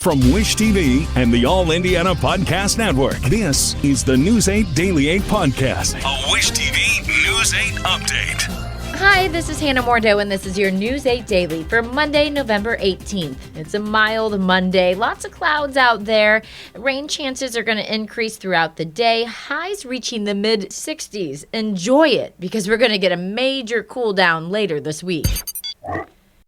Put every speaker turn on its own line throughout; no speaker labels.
From Wish TV and the All Indiana Podcast Network, this is the News 8 Daily 8 Podcast, a Wish TV News 8 update.
Hi, this is Hannah Mordeau, and this is your News 8 Daily for Monday, November 18th. It's a mild Monday. Lots of clouds out there. Rain chances are going to increase throughout the day. Highs reaching the mid-60s. Enjoy it, because we're going to get a major cool down later this week.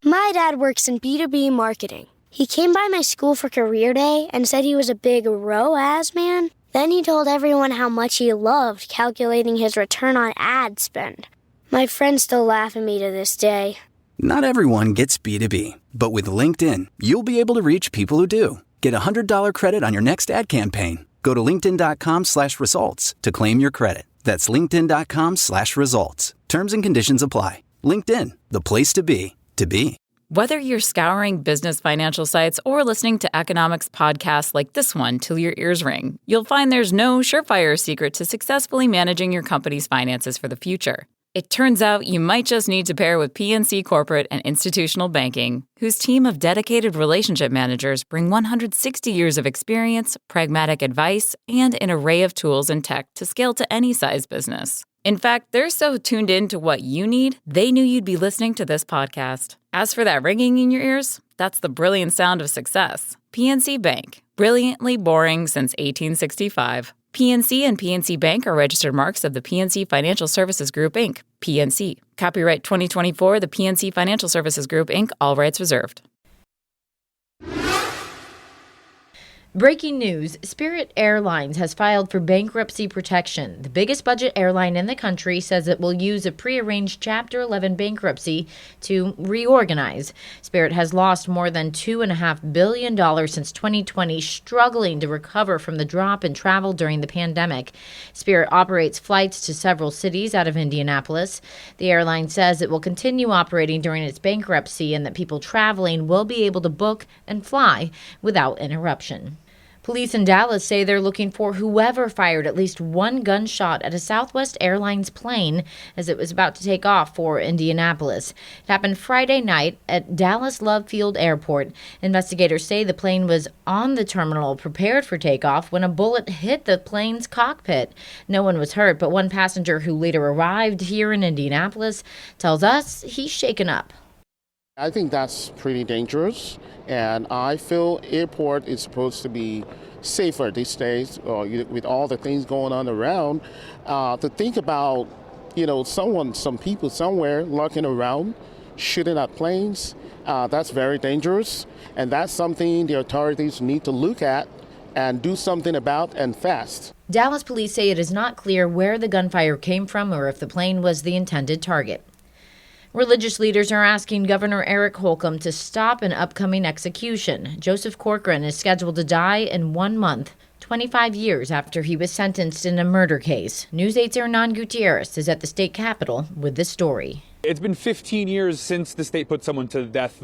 My dad works in B2B marketing. He came by my school for career day and said he was a big ROAS man. Then he told everyone how much he loved calculating his return on ad spend. My friends still laugh at me to this day.
Not everyone gets B2B, but with LinkedIn, you'll be able to reach people who do. Get a $100 credit on your next ad campaign. Go to linkedin.com/results to claim your credit. That's linkedin.com/results. Terms and conditions apply. LinkedIn, the place to be, to be.
Whether you're scouring business financial sites or listening to economics podcasts like this one till your ears ring, you'll find there's no surefire secret to successfully managing your company's finances for the future. It turns out you might just need to pair with PNC Corporate and Institutional Banking, whose team of dedicated relationship managers bring 160 years of experience, pragmatic advice, and an array of tools and tech to scale to any size business. In fact, they're so tuned in to what you need, they knew you'd be listening to this podcast. As for that ringing in your ears, that's the brilliant sound of success. PNC Bank, brilliantly boring since 1865. PNC and PNC Bank are registered marks of the PNC Financial Services Group, Inc., PNC. Copyright 2024, the PNC Financial Services Group, Inc., all rights reserved.
Breaking news, Spirit Airlines has filed for bankruptcy protection. The biggest budget airline in the country says it will use a prearranged Chapter 11 bankruptcy to reorganize. Spirit has lost more than $2.5 billion since 2020, struggling to recover from the drop in travel during the pandemic. Spirit operates flights to several cities out of Indianapolis. The airline says it will continue operating during its bankruptcy and that people traveling will be able to book and fly without interruption. Police in Dallas say they're looking for whoever fired at least one gunshot at a Southwest Airlines plane as it was about to take off for Indianapolis. It happened Friday night at Dallas Love Field Airport. Investigators say the plane was on the terminal prepared for takeoff when a bullet hit the plane's cockpit. No one was hurt, but one passenger who later arrived here in Indianapolis tells us he's shaken up.
I think that's pretty dangerous, and I feel airport is supposed to be safer these days with all the things going on around. To think about, some people somewhere lurking around, shooting at planes, that's very dangerous, and that's something the authorities need to look at and do something about, and fast.
Dallas police say it is not clear where the gunfire came from or if the plane was the intended target. Religious leaders are asking Governor Eric Holcomb to stop an upcoming execution. Joseph Corcoran is scheduled to die in 1 month, 25 years after he was sentenced in a murder case. News 8's Hernan Gutierrez is at the state capitol with this story.
It's been 15 years since the state put someone to death.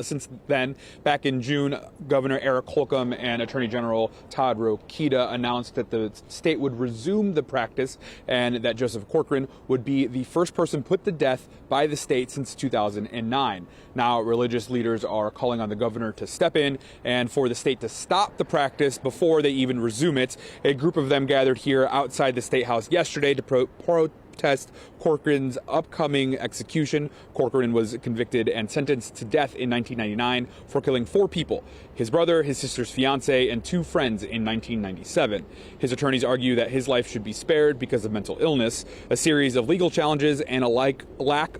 Since then, back in June, Governor Eric Holcomb and Attorney General Todd Rokita announced that the state would resume the practice and that Joseph Corcoran would be the first person put to death by the state since 2009. Now, religious leaders are calling on the governor to step in and for the state to stop the practice before they even resume it. A group of them gathered here outside the State House yesterday to protest Corcoran's upcoming execution. Corcoran was convicted and sentenced to death in 1999 for killing 4 people, his brother, his sister's fiance, and 2 friends in 1997. His attorneys argue that his life should be spared because of mental illness, a series of legal challenges, and a lack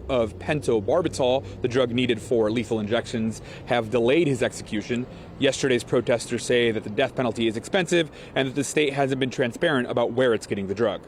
of pentobarbital, the drug needed for lethal injections, have delayed his execution. Yesterday's protesters say that the death penalty is expensive and that the state hasn't been transparent about where it's getting the drug.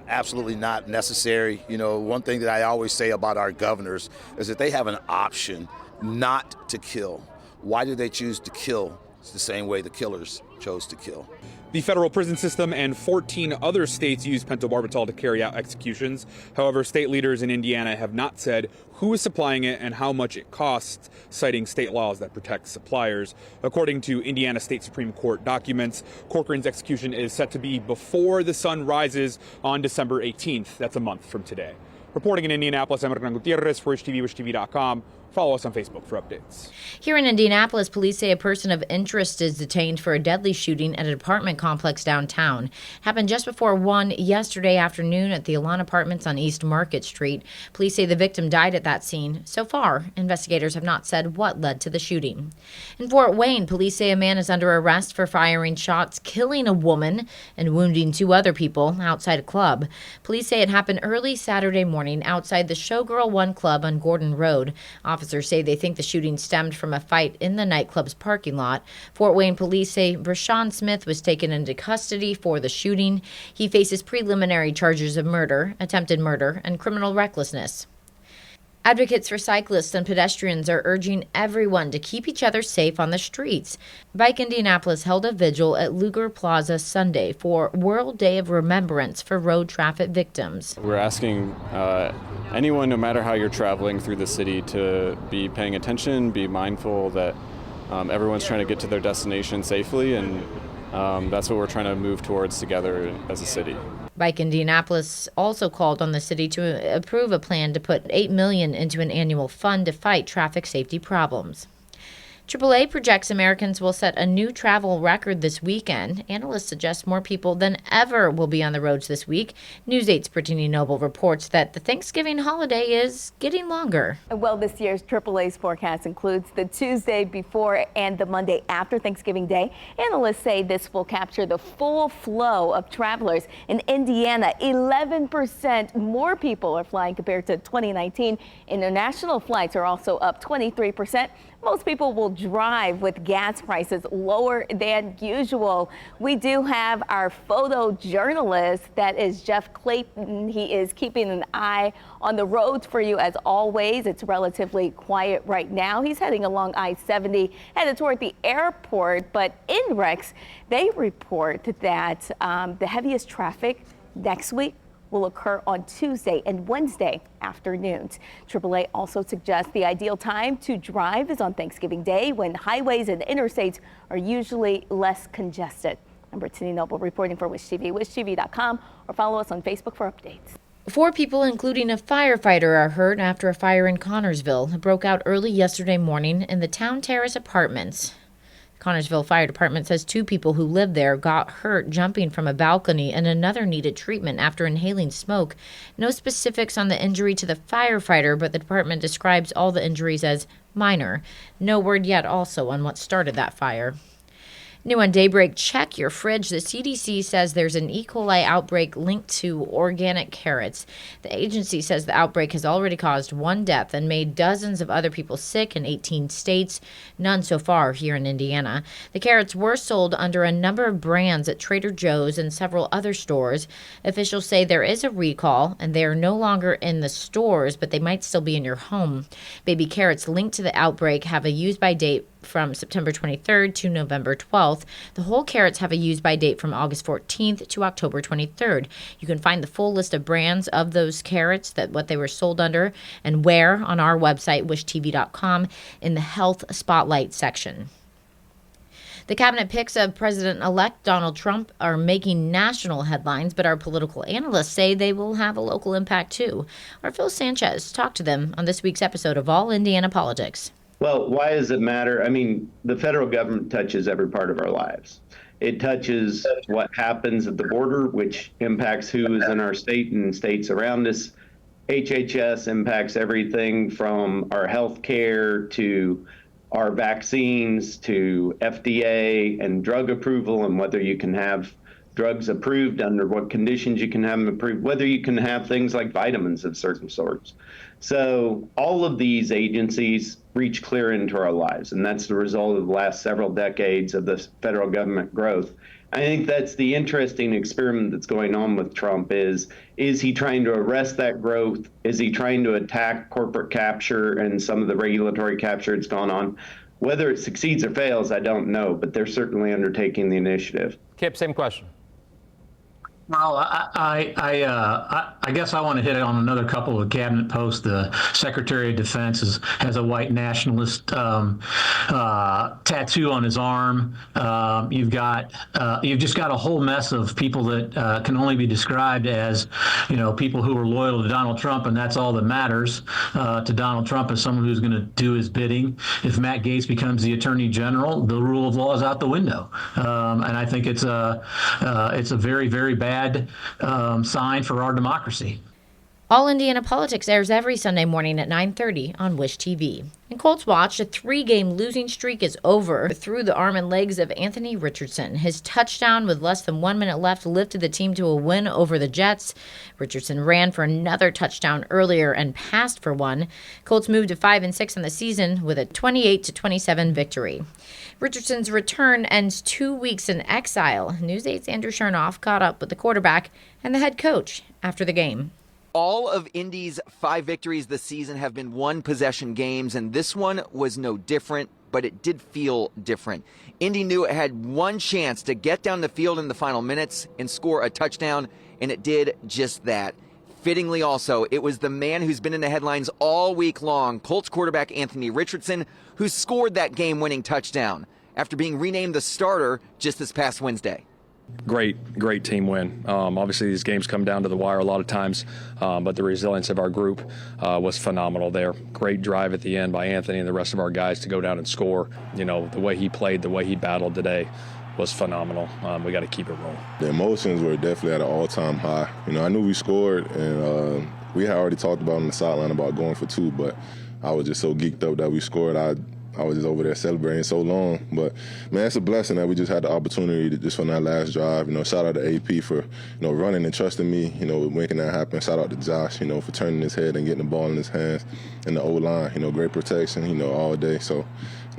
Absolutely not necessary. One thing that I always say about our governors is that they have an option not to kill. Why do they choose to kill? It's the same way the killers chose to kill.
The federal prison system and 14 other states use pentobarbital to carry out executions. However, state leaders in Indiana have not said who is supplying it and how much it costs, citing state laws that protect suppliers. According to Indiana State Supreme Court documents, Corcoran's execution is set to be before the sun rises on December 18th. That's a month from today. Reporting in Indianapolis, I'm Hernan Gutierrez for WishTV, WishTV.com. Follow us on Facebook for updates.
Here in Indianapolis, police say a person of interest is detained for a deadly shooting at an apartment complex downtown. Happened just before 1 yesterday afternoon at the Elan Apartments on East Market Street. Police say the victim died at that scene. So far, investigators have not said what led to the shooting. In Fort Wayne, police say a man is under arrest for firing shots, killing a woman, and wounding 2 other people outside a club. Police say it happened early Saturday morning outside the Showgirl 1 Club on Gordon Road. Officers say they think the shooting stemmed from a fight in the nightclub's parking lot. Fort Wayne police say Brashawn Smith was taken into custody for the shooting. He faces preliminary charges of murder, attempted murder, and criminal recklessness. Advocates for cyclists and pedestrians are urging everyone to keep each other safe on the streets. Bike Indianapolis held a vigil at Luger Plaza Sunday for World Day of Remembrance for road traffic victims.
We're asking anyone, no matter how you're traveling through the city, to be paying attention, be mindful that everyone's trying to get to their destination safely, and that's what we're trying to move towards together as a city.
Bike Indianapolis also called on the city to approve a plan to put $8 million into an annual fund to fight traffic safety problems. AAA projects Americans will set a new travel record this weekend. Analysts suggest more people than ever will be on the roads this week. News 8's Brittany Noble reports that the Thanksgiving holiday is getting longer.
Well, this year's AAA's forecast includes the Tuesday before and the Monday after Thanksgiving Day. Analysts say this will capture the full flow of travelers. In Indiana, 11% more people are flying compared to 2019. International flights are also up 23%. Most people will drive with gas prices lower than usual. We do have our photojournalist, that is Jeff Clayton. He is keeping an eye on the roads for you as always. It's relatively quiet right now. He's heading along I-70, headed toward the airport, but NREX, they report that the heaviest traffic next week will occur on Tuesday and Wednesday afternoons. AAA also suggests the ideal time to drive is on Thanksgiving Day, when highways and interstates are usually less congested. I'm Brittany Noble reporting for Wish TV, wishtv.com, or follow us on Facebook for updates.
4 people, including a firefighter, are hurt after a fire in Connersville. It broke out early yesterday morning in the Town Terrace apartments. Connersville Fire Department says 2 people who lived there got hurt jumping from a balcony, and another needed treatment after inhaling smoke. No specifics on the injury to the firefighter, but the department describes all the injuries as minor. No word yet also on what started that fire. New on Daybreak, check your fridge. The CDC says there's an E. coli outbreak linked to organic carrots. The agency says the outbreak has already caused 1 death and made dozens of other people sick in 18 states, none so far here in Indiana. The carrots were sold under a number of brands at Trader Joe's and several other stores. Officials say there is a recall and they are no longer in the stores, but they might still be in your home. Baby carrots linked to the outbreak have a use-by date from September 23rd to November 12th. The whole carrots have a use-by date from August 14th to October 23rd. You can find the full list of brands of those carrots, that what they were sold under and where, on our website, wishtv.com, in the Health Spotlight section. The cabinet picks of President-elect Donald Trump are making national headlines, but our political analysts say they will have a local impact too. Our Phil Sanchez talked to them on this week's episode of All Indiana Politics.
Well, why does it matter? I mean, the federal government touches every part of our lives. It touches what happens at the border, which impacts who is in our state and states around us. HHS impacts everything from our health care to our vaccines to FDA and drug approval, and whether you can have drugs approved, under what conditions you can have them approved, whether you can have things like vitamins of certain sorts. So all of these agencies reach clear into our lives, and that's the result of the last several decades of the federal government growth. I think that's the interesting experiment that's going on with Trump is he trying to arrest that growth? Is he trying to attack corporate capture and some of the regulatory capture that's gone on? Whether it succeeds or fails, I don't know, but they're certainly undertaking the initiative.
Kip, same question. Well, I guess I want to hit on another couple of cabinet posts. The Secretary of Defense has a white nationalist tattoo on his arm. You've just got a whole mess of people that can only be described as, people who are loyal to Donald Trump, and that's all that matters to Donald Trump as someone who's going to do his bidding. If Matt Gaetz becomes the Attorney General, the rule of law is out the window, and I think it's a very, very bad sign for our democracy.
All Indiana Politics airs every Sunday morning at 9:30 on Wish TV. In Colts Watch, a 3-game losing streak is over through the arm and legs of Anthony Richardson. His touchdown with less than 1 minute left lifted the team to a win over the Jets. Richardson ran for another touchdown earlier and passed for one. Colts moved to 5-6 on the season with a 28-27 victory. Richardson's return ends 2 weeks in exile. News 8's Andrew Chernoff caught up with the quarterback and the head coach after the game.
All of Indy's 5 victories this season have been one-possession games, and this one was no different, but it did feel different. Indy knew it had one chance to get down the field in the final minutes and score a touchdown, and it did just that. Fittingly also, it was the man who's been in the headlines all week long, Colts quarterback Anthony Richardson, who scored that game-winning touchdown after being renamed the starter just this past Wednesday.
Great team win. Obviously, these games come down to the wire a lot of times, but the resilience of our group was phenomenal there. Great drive at the end by Anthony and the rest of our guys to go down and score. The way he played, the way he battled today was phenomenal. We got to keep it rolling.
The emotions were definitely at an all-time high. I knew we scored, and we had already talked about on the sideline about going for 2, but I was just so geeked up that we scored. I was just over there celebrating so long. But, man, it's a blessing that we just had the opportunity to just on that last drive. Shout out to AP for, running and trusting me, making that happen. Shout out to Josh, for turning his head and getting the ball in his hands. And the O-line, great protection, all day. So,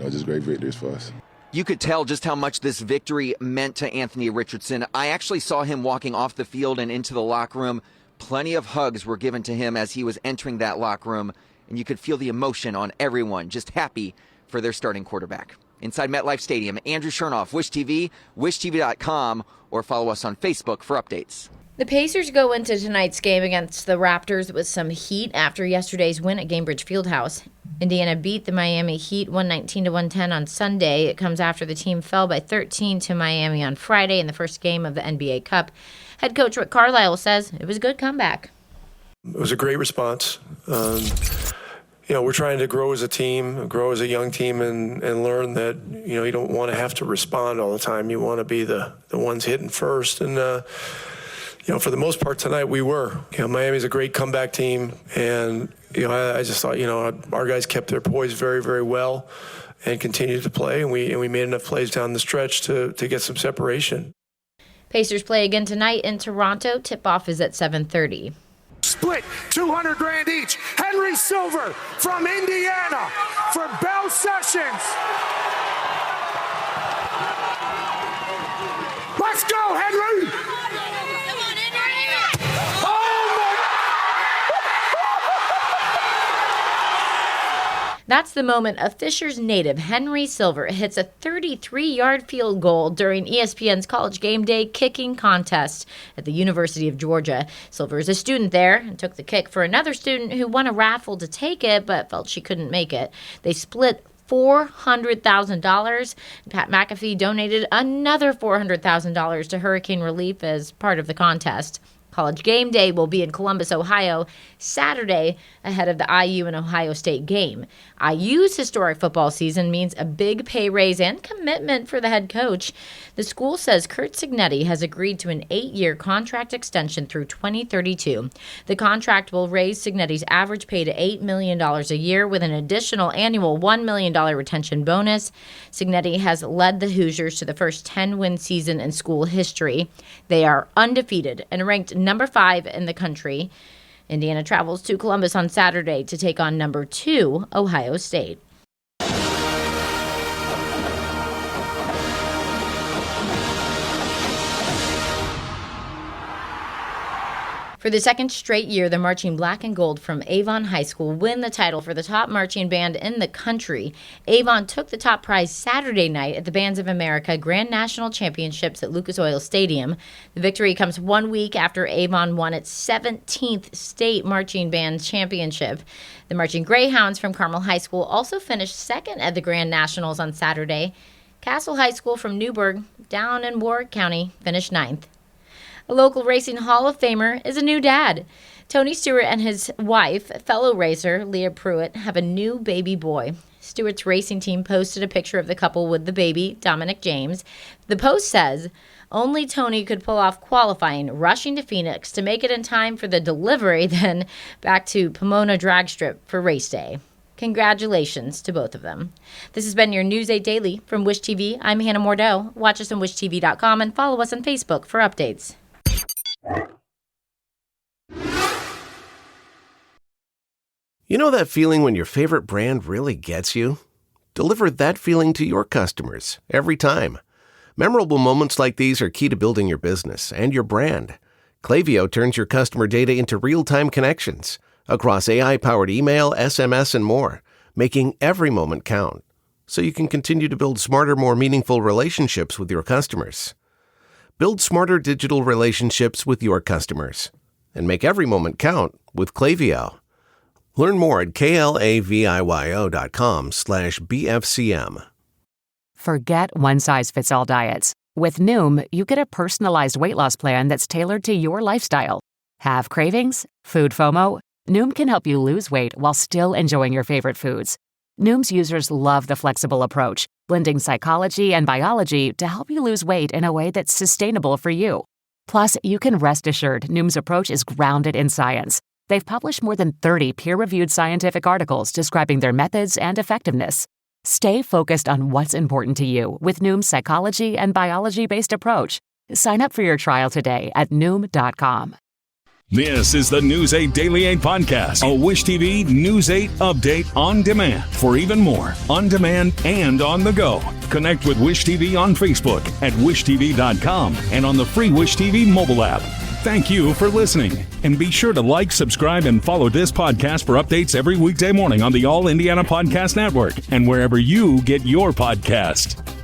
just great victories for us.
You could tell just how much this victory meant to Anthony Richardson. I actually saw him walking off the field and into the locker room. Plenty of hugs were given to him as he was entering that locker room. And you could feel the emotion on everyone, just happy for their starting quarterback. Inside MetLife Stadium, Andrew Chernoff, Wish TV, wishtv.com, or follow us on Facebook for updates.
The Pacers go into tonight's game against the Raptors with some heat after yesterday's win at Gainbridge Fieldhouse. Indiana beat the Miami Heat 119-110 on Sunday. It comes after the team fell by 13 to Miami on Friday in the first game of the NBA Cup. Head coach Rick Carlisle says it was a good comeback.
It was a great response. We're trying to grow as a team, grow as a young team, and learn that, you don't want to have to respond all the time. You want to be the ones hitting first. And, for the most part tonight, we were. Miami's a great comeback team. And, I just thought, our guys kept their poise very, very well and continued to play. And we made enough plays down the stretch to get some separation.
Pacers play again tonight in Toronto. Tip-off is at 7:30.
Split $200,000 each. Henry Silver from Indiana for Bell Sessions. Let's go, Henry! Come on, Henry!
That's the moment a Fishers native, Henry Silver, hits a 33-yard field goal during ESPN's College Game Day kicking contest at the University of Georgia. Silver is a student there and took the kick for another student who won a raffle to take it but felt she couldn't make it. They split $400,000. Pat McAfee donated another $400,000 to hurricane relief as part of the contest. College Game Day will be in Columbus, Ohio, Saturday ahead of the IU and Ohio State game. IU's historic football season means a big pay raise and commitment for the head coach. The school says Curt Cignetti has agreed to an 8-year contract extension through 2032. The contract will raise Cignetti's average pay to $8 million a year with an additional annual $1 million retention bonus. Cignetti has led the Hoosiers to the first 10-win season in school history. They are undefeated and ranked number 5 in the country. Indiana travels to Columbus on Saturday to take on number 2, Ohio State. For the second straight year, the Marching Black and Gold from Avon High School win the title for the top marching band in the country. Avon took the top prize Saturday night at the Bands of America Grand National Championships at Lucas Oil Stadium. The victory comes 1 week after Avon won its 17th state marching band championship. The Marching Greyhounds from Carmel High School also finished second at the Grand Nationals on Saturday. Castle High School from Newburgh, down in Warwick County, finished 9th. A local racing Hall of Famer is a new dad. Tony Stewart and his wife, fellow racer Leah Pruitt, have a new baby boy. Stewart's racing team posted a picture of the couple with the baby, Dominic James. The post says, only Tony could pull off qualifying, rushing to Phoenix to make it in time for the delivery, then back to Pomona Drag Strip for race day. Congratulations to both of them. This has been your News 8 Daily from Wish TV. I'm Hannah Mordeau. Watch us on wishtv.com and follow us on Facebook for updates.
You know that feeling when your favorite brand really gets you? Deliver that feeling to your customers every time. Memorable moments like these are key to building your business and your brand. Klaviyo turns your customer data into real-time connections across AI-powered email, SMS, and more, making every moment count, so you can continue to build smarter, more meaningful relationships with your customers. Build smarter digital relationships with your customers and make every moment count with Klaviyo. Learn more at klaviyo.com/BFCM.
Forget one-size-fits-all diets. With Noom, you get a personalized weight loss plan that's tailored to your lifestyle. Have cravings? Food FOMO? Noom can help you lose weight while still enjoying your favorite foods. Noom's users love the flexible approach, blending psychology and biology to help you lose weight in a way that's sustainable for you. Plus, you can rest assured Noom's approach is grounded in science. They've published more than 30 peer-reviewed scientific articles describing their methods and effectiveness. Stay focused on what's important to you with Noom's psychology and biology-based approach. Sign up for your trial today at Noom.com.
This is the News 8 Daily 8 Podcast, a Wish TV News 8 update on demand. For even more, on demand and on the go. Connect with Wish TV on Facebook at wishtv.com and on the free Wish TV mobile app. Thank you for listening. And be sure to like, subscribe, and follow this podcast for updates every weekday morning on the All Indiana Podcast Network and wherever you get your podcast.